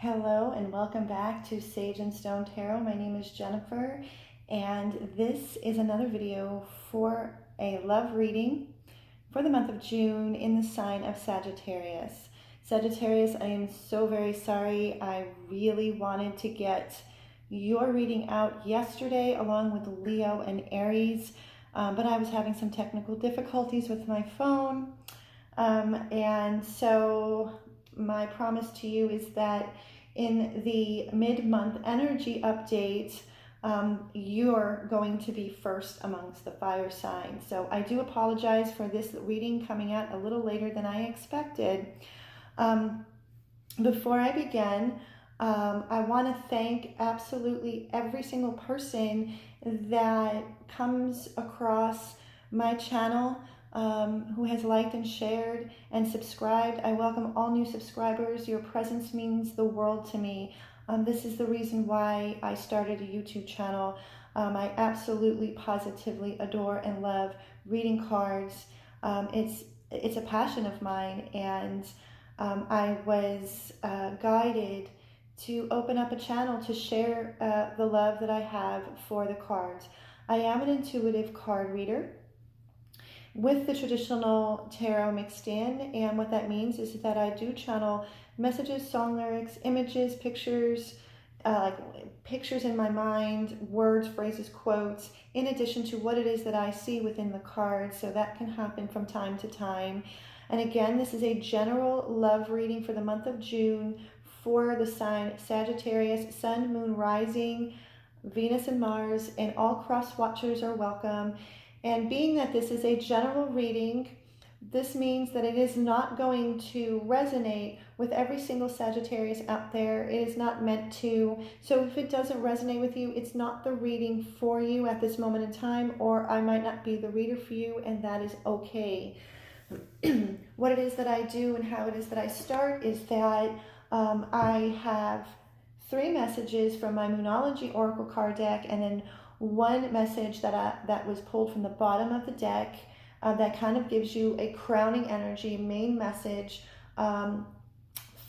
Hello and welcome back to Sage and Stone Tarot. My name is Jennifer and this is another video for a love reading for the month of June in the sign of Sagittarius. Sagittarius, I am so very sorry. I really wanted to get your reading out yesterday along with Leo and Aries, but I was having some technical difficulties with my phone. And so my promise to you is that in the mid-month energy update, you're going to be first amongst the fire signs. So I do apologize for this reading coming out a little later than I expected. Before I begin, I want to thank absolutely every single person that comes across my channel, who has liked and shared and subscribed. I welcome all new subscribers. Your presence means the world to me. This is the reason why I started a YouTube channel. I absolutely, positively adore and love reading cards. It's a passion of mine, and I was guided to open up a channel to share the love that I have for the cards. I am an intuitive card reader with the traditional tarot mixed in, and what that means is that I do channel messages, song lyrics, images, pictures, like pictures in my mind, words, phrases, quotes, in addition to what it is that I see within the cards. So that can happen from time to time. And again, this is a general love reading for the month of June for the sign Sagittarius, Sun, Moon, Rising, Venus and Mars, and all cross watchers are welcome. And being that this is a general reading, this means that it is not going to resonate with every single Sagittarius out there. It is not meant to. So if it doesn't resonate with you, it's not the reading for you at this moment in time, or I might not be the reader for you, and that is okay. What it is that I do and how it is that I start is that I have 3 messages from my Moonology Oracle card deck, and then one message that was pulled from the bottom of the deck that kind of gives you a crowning energy, main message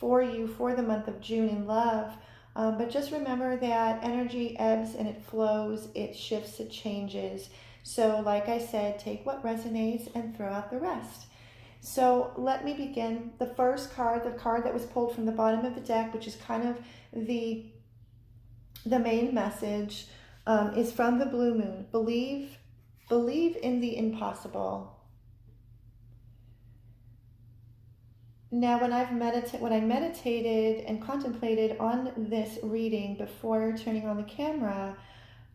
for you for the month of June in love. But just remember that energy ebbs and it flows, it shifts, it changes. So like I said, take what resonates and throw out the rest. So let me begin. The first card, the card that was pulled from the bottom of the deck, which is kind of the main message, is from the blue moon. Believe in the impossible. Now, when I meditated and contemplated on this reading before turning on the camera,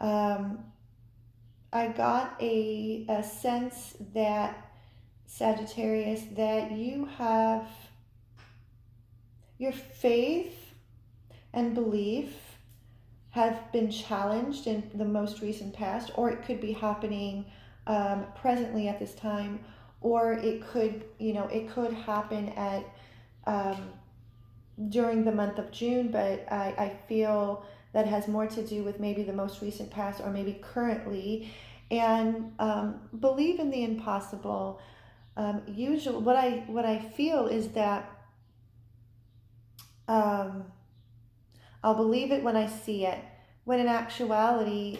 I got a sense that, Sagittarius, that you have your faith and belief have been challenged in the most recent past, or it could be happening presently at this time, or it could, it could happen at during the month of June, but I feel that has more to do with maybe the most recent past or maybe currently. And believe in the impossible. Usually, what I feel is that I'll believe it when I see it, when in actuality,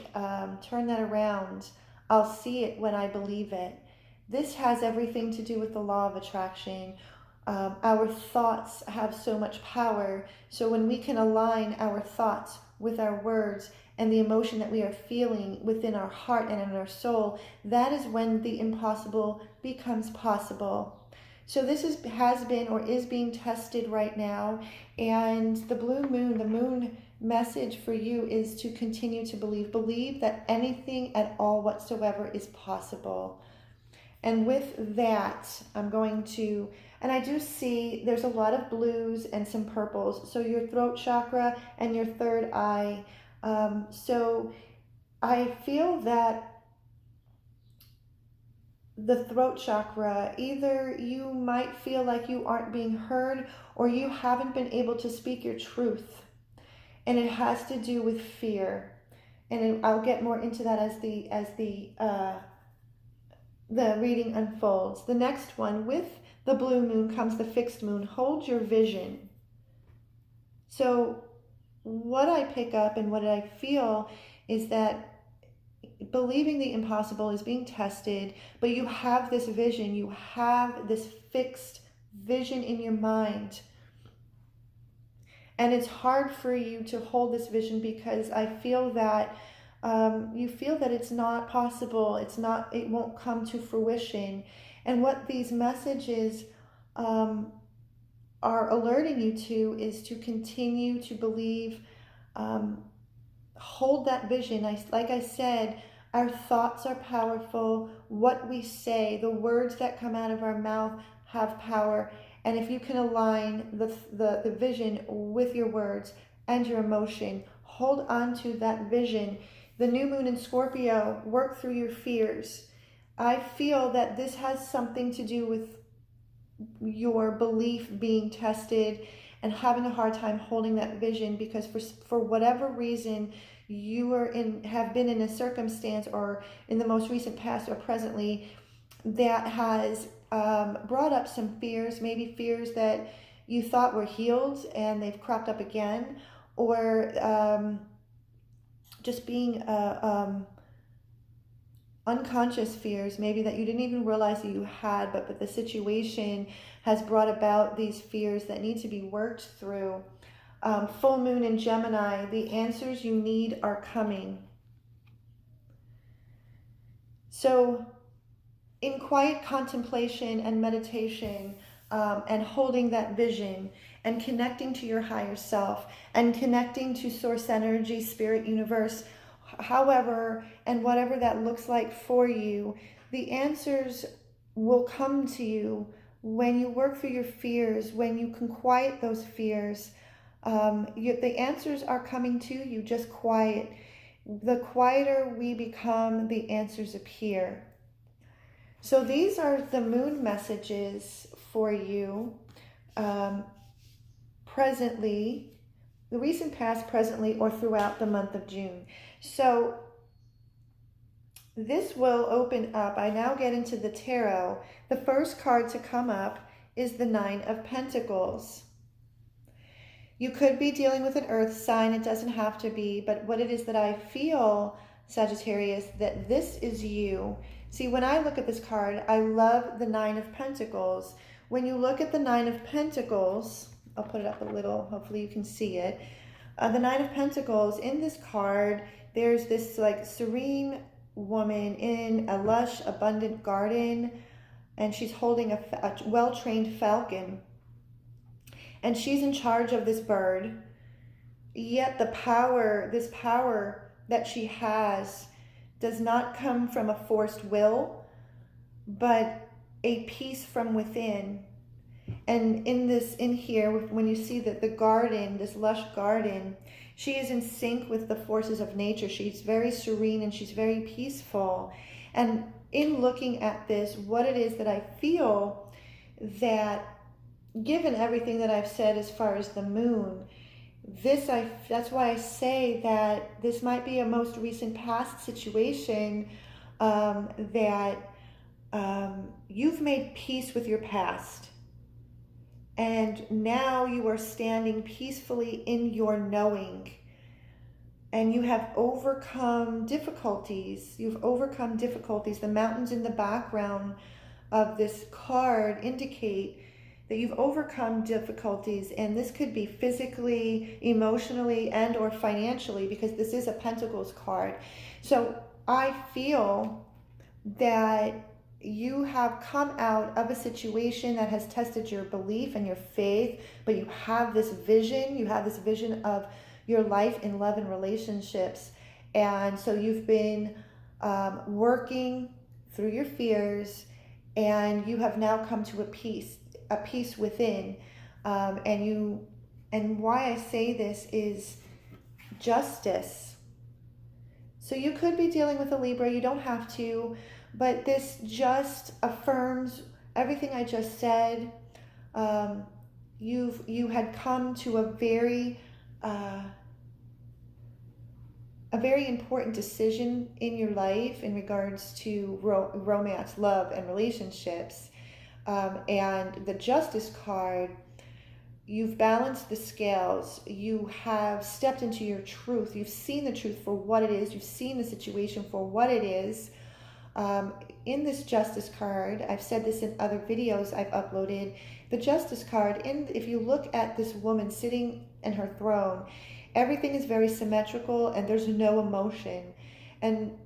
turn that around, I'll see it when I believe it. This has everything to do with the law of attraction. Our thoughts have so much power, so when we can align our thoughts with our words and the emotion that we are feeling within our heart and in our soul, that is when the impossible becomes possible. So this has been or is being tested right now, and the blue moon, the moon message for you is to continue to believe that anything at all whatsoever is possible. And with that, I'm going to, and I do see there's a lot of blues and some purples, so your throat chakra and your third eye. So I feel that the throat chakra, either you might feel like you aren't being heard or you haven't been able to speak your truth, and it has to do with fear. And I'll get more into that as the reading unfolds. The next one, with the blue moon comes the fixed moon. Hold your vision. So what I pick up and what I feel is that believing the impossible is being tested, but you have this vision, you have this fixed vision in your mind. And it's hard for you to hold this vision because I feel that you feel that it's not possible, it won't come to fruition. And what these messages are alerting you to is to continue to believe, hold that vision. Like I said, our thoughts are powerful. What we say, the words that come out of our mouth have power. And if you can align the vision with your words and your emotion, hold on to that vision. The new moon in Scorpio, work through your fears. I feel that this has something to do with your belief being tested and having a hard time holding that vision, because for whatever reason you have been in a circumstance, or in the most recent past or presently, that has brought up some fears, maybe fears that you thought were healed and they've cropped up again, or just being unconscious fears, maybe that you didn't even realize that you had, but the situation has brought about these fears that need to be worked through. Full moon in Gemini, the answers you need are coming. So in quiet contemplation and meditation, and holding that vision and connecting to your higher self and connecting to source energy, spirit, universe, however and whatever that looks like for you, the answers will come to you when you work through your fears, when you can quiet those fears. The answers are coming to you. Just quiet. The quieter we become, the answers appear. So these are the moon messages for you, presently, the recent past, presently, or throughout the month of June. So this will open up. I now get into the tarot. The first card to come up is the Nine of Pentacles. You could be dealing with an earth sign. It doesn't have to be, but what it is that I feel, Sagittarius, that this is you. See, when I look at this card, I love the Nine of Pentacles. When you look at the Nine of Pentacles, I'll put it up a little, hopefully you can see it. The Nine of Pentacles, in this card, there's this like serene woman in a lush, abundant garden, and she's holding a well-trained falcon. And she's in charge of this bird. Yet this power that she has does not come from a forced will, but a peace from within. And in here, when you see that the garden, this lush garden, she is in sync with the forces of nature. She's very serene and she's very peaceful. And in looking at this, what it is that I feel, that given everything that I've said as far as the moon, that's why I say that this might be a most recent past situation, that you've made peace with your past. And now you are standing peacefully in your knowing. And you have overcome difficulties. You've overcome difficulties. The mountains in the background of this card indicate that you've overcome difficulties, and this could be physically, emotionally, and or financially, because this is a Pentacles card. So I feel that you have come out of a situation that has tested your belief and your faith, but you have this vision of your life in love and relationships. And so you've been working through your fears, and you have now come to a peace within. And why I say this is justice. So you could be dealing with a Libra, you don't have to, but this just affirms everything I just said. You had come to a very important decision in your life in regards to romance, love, and relationships. And the Justice card, you've balanced the scales. You have stepped into your truth. You've seen the truth for what it is. You've seen the situation for what it is. In this Justice card, I've said this in other videos I've uploaded, the Justice card, if you look at this woman sitting in her throne, everything is very symmetrical and there's no emotion. And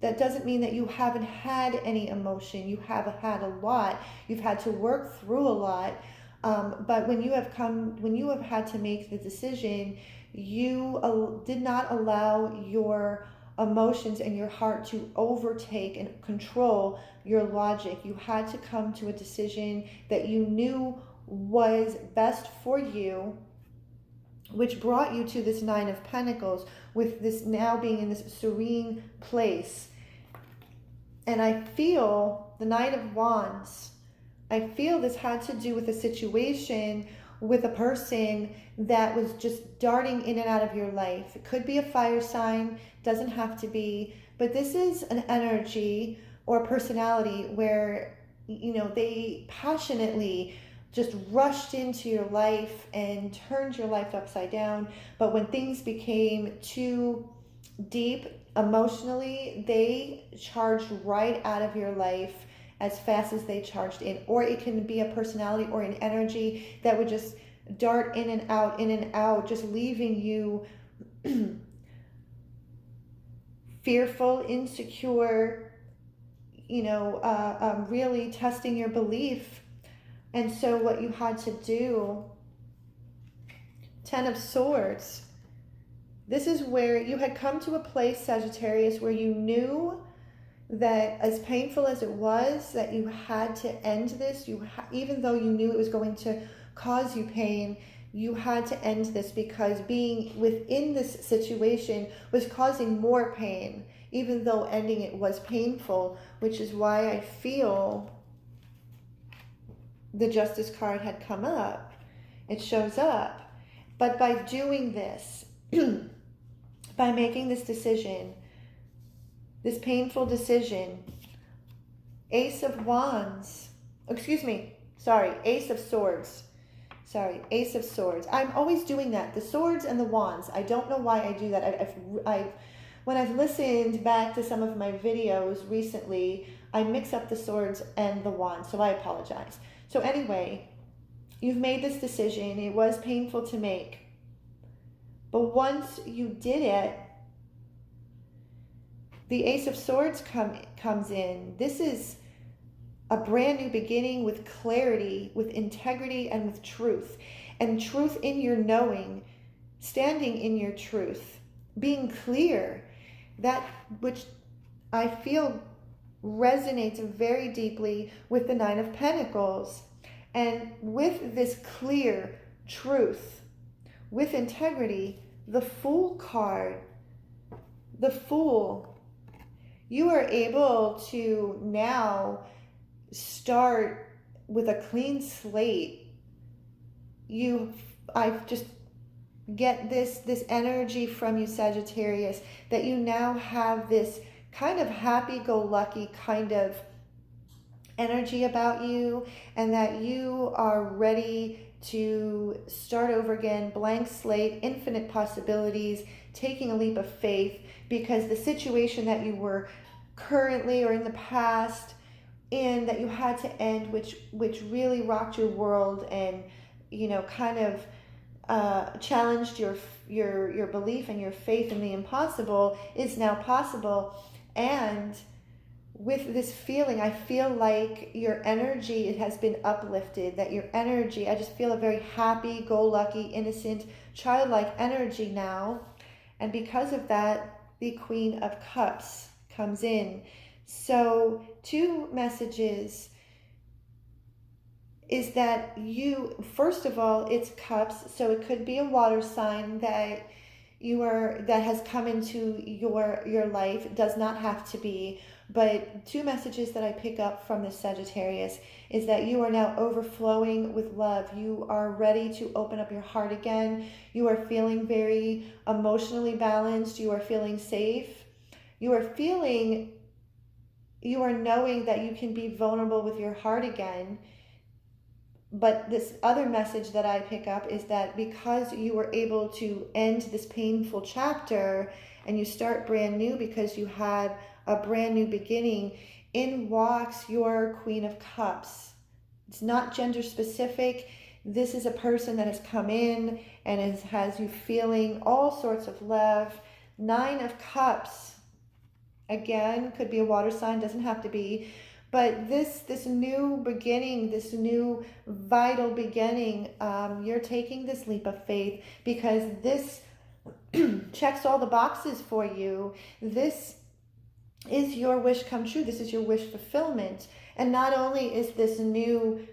that doesn't mean that you haven't had any emotion. You have had a lot. You've had to work through a lot. But when you have had to make the decision, you did not allow your emotions and your heart to overtake and control your logic. You had to come to a decision that you knew was best for you, which brought you to this Nine of Pentacles, with this now being in this serene place. And I feel the Knight of Wands, I feel this had to do with a situation with a person that was just darting in and out of your life. It could be a fire sign, doesn't have to be, but this is an energy or personality where, they passionately just rushed into your life and turned your life upside down. But when things became too deep emotionally, they charged right out of your life as fast as they charged in. Or it can be a personality or an energy that would just dart in and out, just leaving you fearful, insecure, really testing your belief. And so what you had to do, Ten of Swords, this is where you had come to a place, Sagittarius, where you knew that as painful as it was, that you had to end this. Even though you knew it was going to cause you pain, you had to end this, because being within this situation was causing more pain, even though ending it was painful, which is why I feel the Justice card had come up. It shows up. But by doing this, by making this decision, this painful decision, Ace of Swords. Ace of Swords. I'm always doing that. The swords and the wands. I don't know why I do that. When I've listened back to some of my videos recently, I mix up the swords and the wands, so I apologize. So anyway, you've made this decision. It was painful to make. But once you did it, the Ace of Swords comes in. This is a brand new beginning with clarity, with integrity, and with truth. And truth in your knowing, standing in your truth, being clear, that which I feel resonates very deeply with the Nine of Pentacles. And with this clear truth, with integrity, the Fool card, the Fool, you are able to now start with a clean slate. I just get this energy from you, Sagittarius, that you now have this kind of happy-go-lucky kind of energy about you, and that you are ready to start over again, blank slate, infinite possibilities, taking a leap of faith, because the situation that you were currently or in the past in, that you had to end, which really rocked your world and kind of challenged your belief and your faith in the impossible, is now possible. And with this feeling, I feel like your energy, it has been uplifted, that your energy, I just feel a very happy-go-lucky, innocent, childlike energy now. And because of that, the Queen of Cups comes in. So 2 messages is that you, first of all, it's cups, so it could be a water sign that has come into your life. It does not have to be. But 2 messages that I pick up from this Sagittarius is that you are now overflowing with love. You are ready to open up your heart again. You are feeling very emotionally balanced. You are feeling safe. You are knowing that you can be vulnerable with your heart again. But this other message that I pick up is that because you were able to end this painful chapter and you start brand new because you had a brand new beginning, in walks your Queen of Cups. It's not gender specific. This is a person that has come in and has you feeling all sorts of love. 9 of Cups, again, could be a water sign, doesn't have to be. But this new beginning, this new vital beginning, you're taking this leap of faith because this checks all the boxes for you. This is your wish come true. This is your wish fulfillment. And not only is this new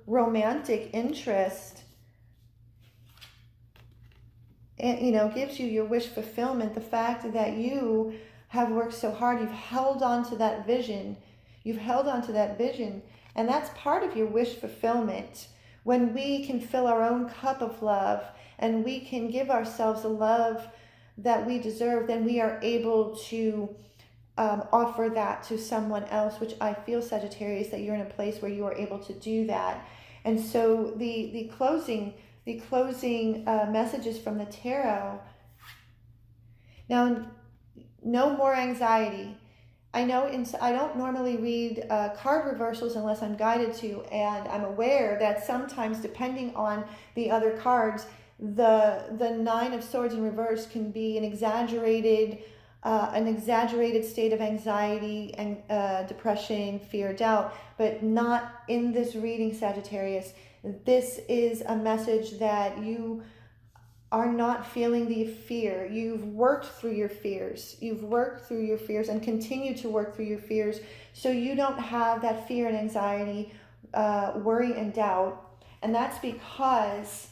romantic interest, it, gives you your wish fulfillment, the fact that you have worked so hard, you've held on to that vision. You've held on to that vision. And that's part of your wish fulfillment. When we can fill our own cup of love and we can give ourselves a love that we deserve, then we are able to offer that to someone else, which I feel, Sagittarius, that you're in a place where you are able to do that. And so the closing messages from the tarot. Now, no more anxiety. I know I don't normally read card reversals unless I'm guided to, and I'm aware that sometimes, depending on the other cards, the 9 of Swords in reverse can be an exaggerated state of anxiety and depression, fear, doubt, but not in this reading, Sagittarius. This is a message that you are not feeling the fear. You've worked through your fears. You've worked through your fears and continue to work through your fears, so you don't have that fear and anxiety, worry and doubt. And that's because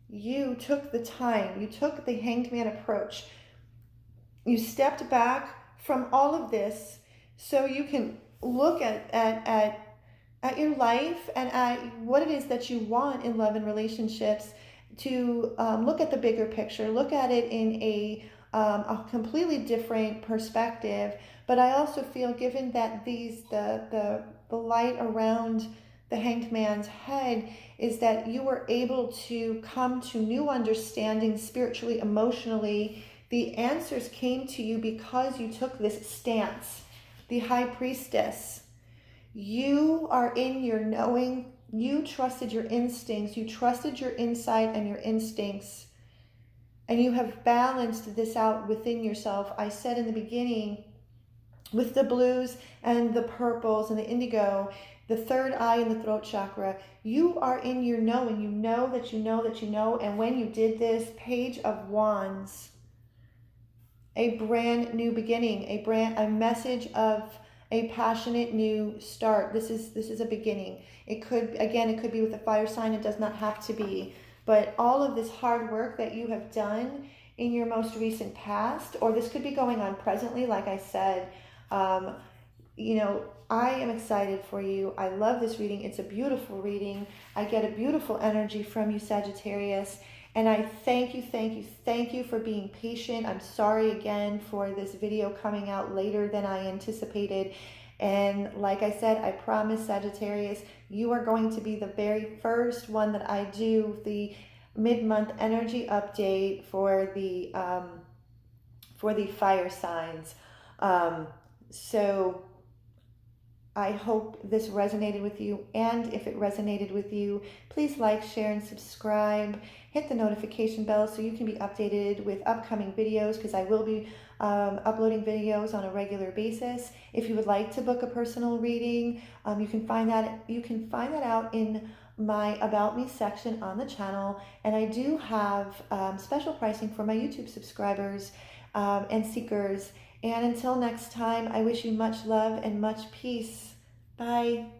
you took the time. You took the Hanged Man approach. You stepped back from all of this so you can look at your life and at what it is that you want in love and relationships, to look at the bigger picture, look at it in a completely different perspective. But I also feel, given that the light around the Hanged Man's head is that you were able to come to new understanding spiritually, emotionally. The answers came to you because you took this stance. The High Priestess. You are in your knowing. You trusted your instincts. You trusted your insight and your instincts. And you have balanced this out within yourself. I said in the beginning, with the blues and the purples and the indigo, the third eye and the throat chakra, you are in your knowing. You know that you know that you know. And when you did this, Page of Wands, a brand new beginning, a message of a passionate new start. This is a beginning. It could be with a fire sign. It does not have to be. But all of this hard work that you have done in your most recent past, or this could be going on presently, like I said, I am excited for you. I love this reading. It's a beautiful reading. I get a beautiful energy from you, Sagittarius. And I thank you for being patient. I'm sorry again for this video coming out later than I anticipated. And like I said, I promise, Sagittarius, you are going to be the very first one that I do the mid-month energy update for the fire signs. So I hope this resonated with you, and if it resonated with you, please like, share, and subscribe. Hit the notification bell so you can be updated with upcoming videos, because I will be uploading videos on a regular basis. If you would like to book a personal reading, you can find that out in my About Me section on the channel, and I do have special pricing for my YouTube subscribers and seekers. And until next time, I wish you much love and much peace. Bye.